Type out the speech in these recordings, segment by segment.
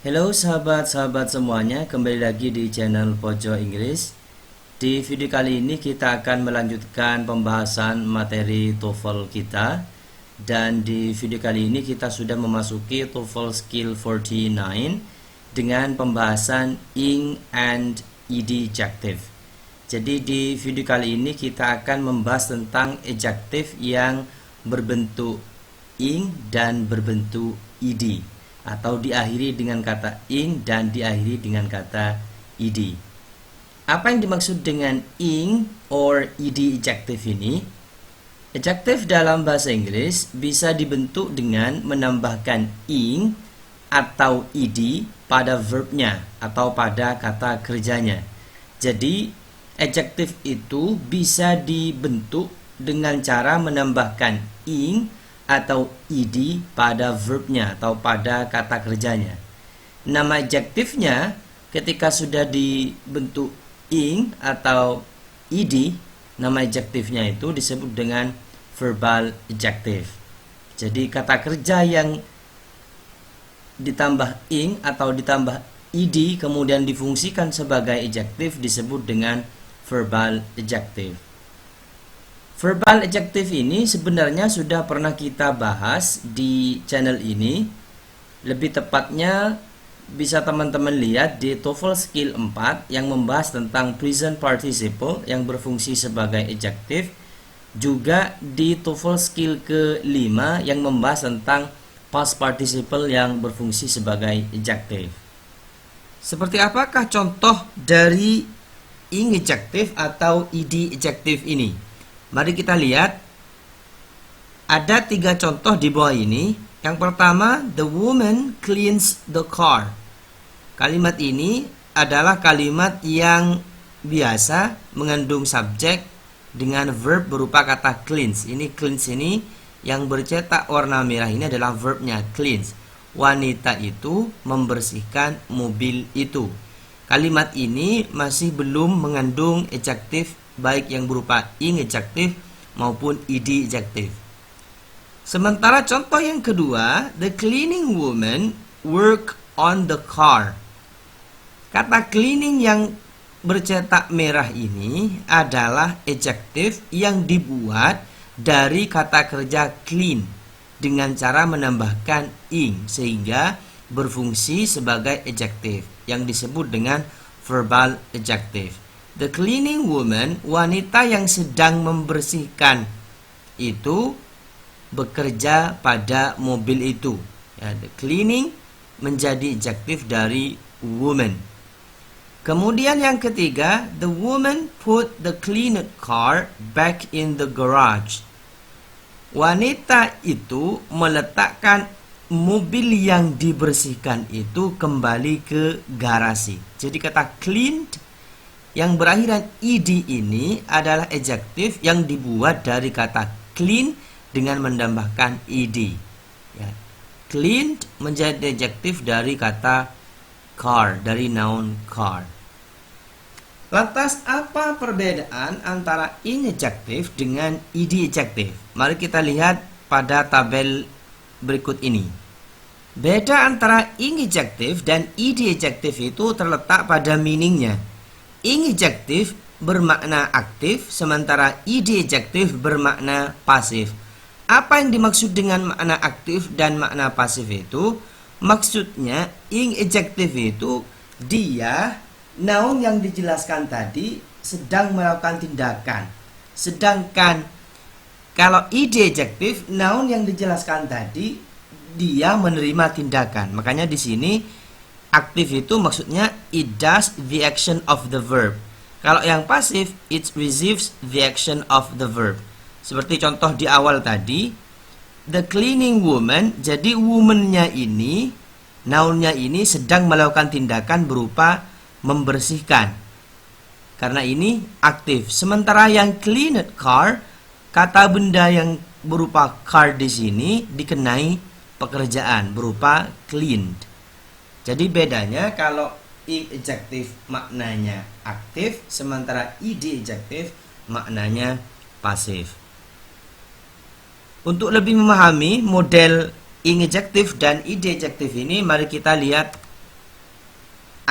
Halo sahabat-sahabat semuanya, kembali lagi di channel Pojok Inggris. Di video kali ini kita akan melanjutkan pembahasan materi TOEFL kita. Dan di video kali ini kita sudah memasuki TOEFL Skill 49 dengan pembahasan ing and ed adjective. Jadi di video kali ini kita akan membahas tentang adjective yang berbentuk ing dan berbentuk ed, atau diakhiri dengan kata ing dan diakhiri dengan kata ed. Apa yang dimaksud dengan ing or ed adjective ini? Adjective dalam bahasa Inggris bisa dibentuk dengan menambahkan ing atau ed pada verbnya atau pada kata kerjanya. Jadi adjective itu bisa dibentuk dengan cara menambahkan ing atau ed pada verbnya atau pada kata kerjanya. Nama adjektifnya ketika sudah dibentuk ing atau ed, nama adjektifnya itu disebut dengan verbal adjective. Jadi kata kerja yang ditambah ing atau ditambah ed kemudian difungsikan sebagai adjektif disebut dengan verbal adjective. Verbal adjective ini sebenarnya sudah pernah kita bahas di channel ini. Lebih tepatnya bisa teman-teman lihat di TOEFL Skill 4 yang membahas tentang present participle yang berfungsi sebagai adjective. Juga di TOEFL Skill ke-5 yang membahas tentang past participle yang berfungsi sebagai adjective. Seperti apakah contoh dari ing adjective atau ed adjective ini? Mari kita lihat. Ada 3 contoh di bawah ini. Yang pertama, the woman cleans the car. Kalimat ini adalah kalimat yang biasa mengandung subjek dengan verb berupa kata cleans. Ini cleans ini yang bercetak warna merah ini adalah verbnya cleans. Wanita itu membersihkan mobil itu. Kalimat ini masih belum mengandung adjektif baik yang berupa ing adjective maupun ed adjective. Sementara contoh yang kedua, the cleaning woman work on the car. Kata cleaning yang bercetak merah ini adalah adjektif yang dibuat dari kata kerja clean dengan cara menambahkan ing sehingga berfungsi sebagai adjektif yang disebut dengan verbal adjective. The cleaning woman, wanita yang sedang membersihkan itu bekerja pada mobil itu. Ya, the cleaning menjadi adjektif dari woman. Kemudian yang ketiga, the woman put the cleaned car back in the garage. Wanita itu meletakkan mobil yang dibersihkan itu kembali ke garasi. Jadi kata cleaned yang berakhiran ed ini adalah adjektif yang dibuat dari kata clean dengan menambahkan ed. Ya. Cleaned menjadi adjektif dari kata car, dari noun car. Lantas apa perbedaan antara ing adjective dengan ed adjective? Mari kita lihat pada tabel berikut ini. Beda antara ing adjective dan ed adjective itu terletak pada meaningnya. Ing adjective bermakna aktif, sementara ed adjective bermakna pasif. Apa yang dimaksud dengan makna aktif dan makna pasif itu? Maksudnya ing adjective itu dia noun yang dijelaskan tadi sedang melakukan tindakan. Sedangkan kalau ed adjective noun yang dijelaskan tadi dia menerima tindakan. Makanya di sini aktif itu maksudnya it does the action of the verb. Kalau yang pasif it receives the action of the verb. Seperti contoh di awal tadi, the cleaning woman, jadi woman-nya ini, noun-nya ini sedang melakukan tindakan berupa membersihkan. Karena ini aktif. Sementara yang cleaned car, kata benda yang berupa car di sini dikenai pekerjaan berupa cleaned. Jadi bedanya kalau ing adjective maknanya aktif, sementara ed adjective maknanya pasif. Untuk lebih memahami model ing adjective dan ed adjective ini, mari kita lihat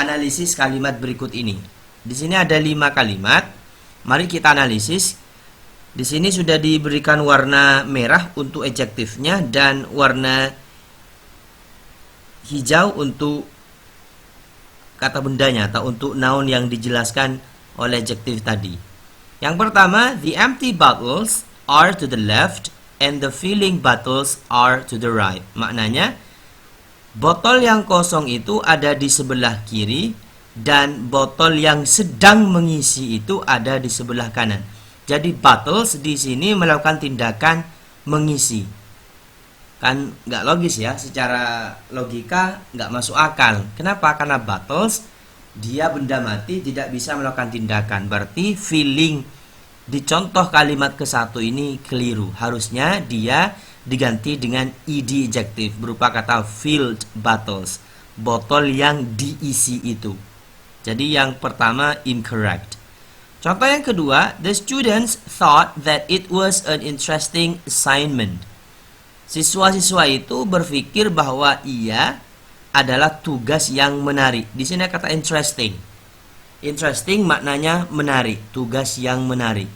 analisis kalimat berikut ini. Di sini ada 5 kalimat. Mari kita analisis. Di sini sudah diberikan warna merah untuk adjektifnya dan warna hijau untuk kata bendanya atau untuk noun yang dijelaskan oleh adjektif tadi. Yang pertama, the empty bottles are to the left and the filling bottles are to the right. Maknanya, botol yang kosong itu ada di sebelah kiri dan botol yang sedang mengisi itu ada di sebelah kanan. Jadi bottles di sini melakukan tindakan mengisi. Kan nggak logis ya, secara logika nggak masuk akal. Kenapa? Karena bottles dia benda mati, tidak bisa melakukan tindakan. Berarti filling di contoh kalimat ke-1 ini keliru. Harusnya dia diganti dengan ed adjective berupa kata filled bottles, botol yang diisi itu. Jadi yang pertama incorrect. Contoh yang kedua, the students thought that it was an interesting assignment. Siswa-siswa itu berpikir bahwa ia adalah tugas yang menarik. Di sini kata interesting. Interesting maknanya menarik, tugas yang menarik.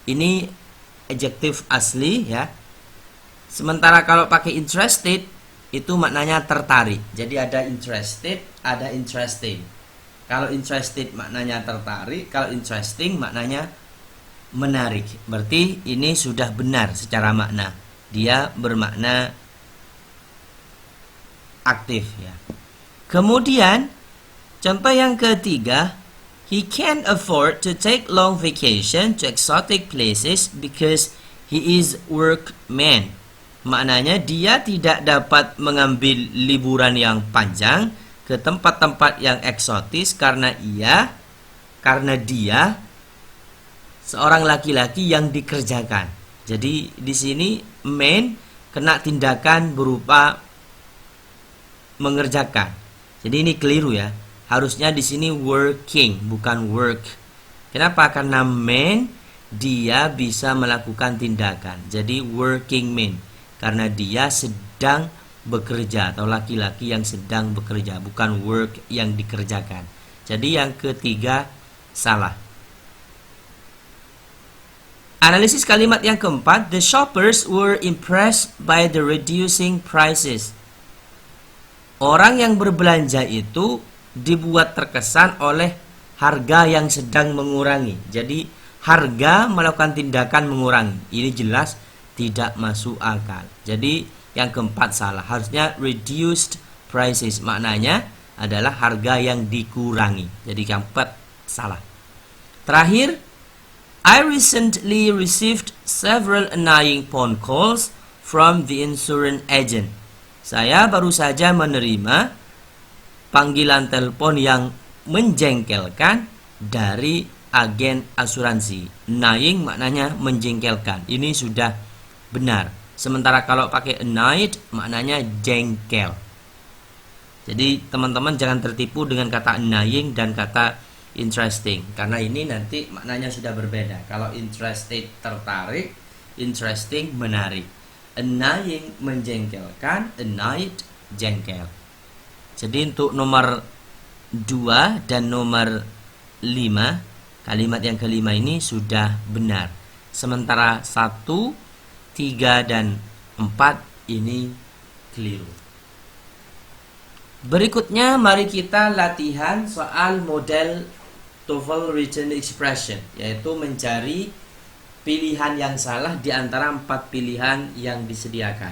Ini adjektif asli ya. Sementara kalau pakai interested itu maknanya tertarik. Jadi ada interested, ada interesting. Kalau interested maknanya tertarik, kalau interesting maknanya menarik. Berarti ini sudah benar secara makna. Dia bermakna aktif ya. Kemudian contoh yang ketiga, he can't afford to take long vacation to exotic places because he is workman. Maknanya dia tidak dapat mengambil liburan yang panjang ke tempat-tempat yang eksotis karena dia seorang laki-laki yang dikerjakan. Jadi di sini man kena tindakan berupa mengerjakan. Jadi ini keliru ya. Harusnya di sini working bukan work. Kenapa? Karena man dia bisa melakukan tindakan. Jadi working man karena dia sedang bekerja atau laki-laki yang sedang bekerja, bukan work yang dikerjakan. Jadi yang ketiga salah. Analisis kalimat yang keempat, the shoppers were impressed by the reducing prices. Orang yang berbelanja itu dibuat terkesan oleh harga yang sedang mengurangi. Jadi harga melakukan tindakan mengurangi. Ini jelas tidak masuk akal. Jadi yang keempat salah. Harusnya reduced prices. Maknanya adalah harga yang dikurangi. Jadi yang keempat salah. Terakhir, I recently received several annoying phone calls from the insurance agent. Saya baru saja menerima panggilan telepon yang menjengkelkan dari agen asuransi. Annoying maknanya menjengkelkan. Ini sudah benar. Sementara kalau pakai annoyed maknanya jengkel. Jadi teman-teman jangan tertipu dengan kata annoying dan kata interesting, karena ini nanti maknanya sudah berbeda. Kalau interested tertarik, interesting menarik. Annoying menjengkelkan, annoyed jengkel. Jadi untuk nomor 2 dan nomor 5, kalimat yang kelima ini sudah benar. Sementara 1, 3 dan 4 ini keliru. Berikutnya mari kita latihan soal model TOEFL Written Expression, yaitu mencari pilihan yang salah di antara 4 pilihan yang disediakan.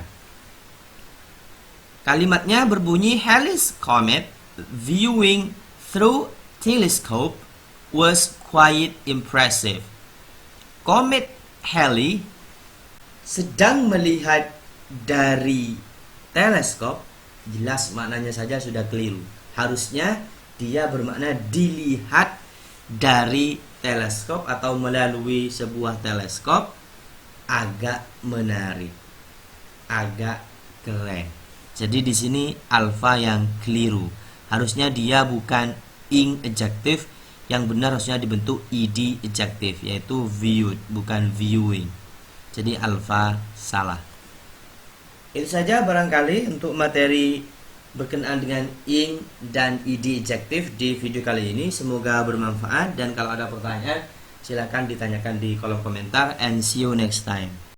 Kalimatnya berbunyi, Halley's comet viewing through telescope was quite impressive. Komet Halley sedang melihat dari teleskop, jelas maknanya saja sudah keliru. Harusnya dia bermakna dilihat dari teleskop atau melalui sebuah teleskop, agak menarik, agak keren. Jadi di sini alfa yang keliru. Harusnya dia bukan ing adjective, yang benar harusnya dibentuk ed adjective, yaitu viewed bukan viewing. Jadi alfa salah. Itu saja barangkali untuk materi berkenaan dengan ing dan ed ejective di video kali ini. Semoga bermanfaat, dan kalau ada pertanyaan silakan ditanyakan di kolom komentar, and see you next time.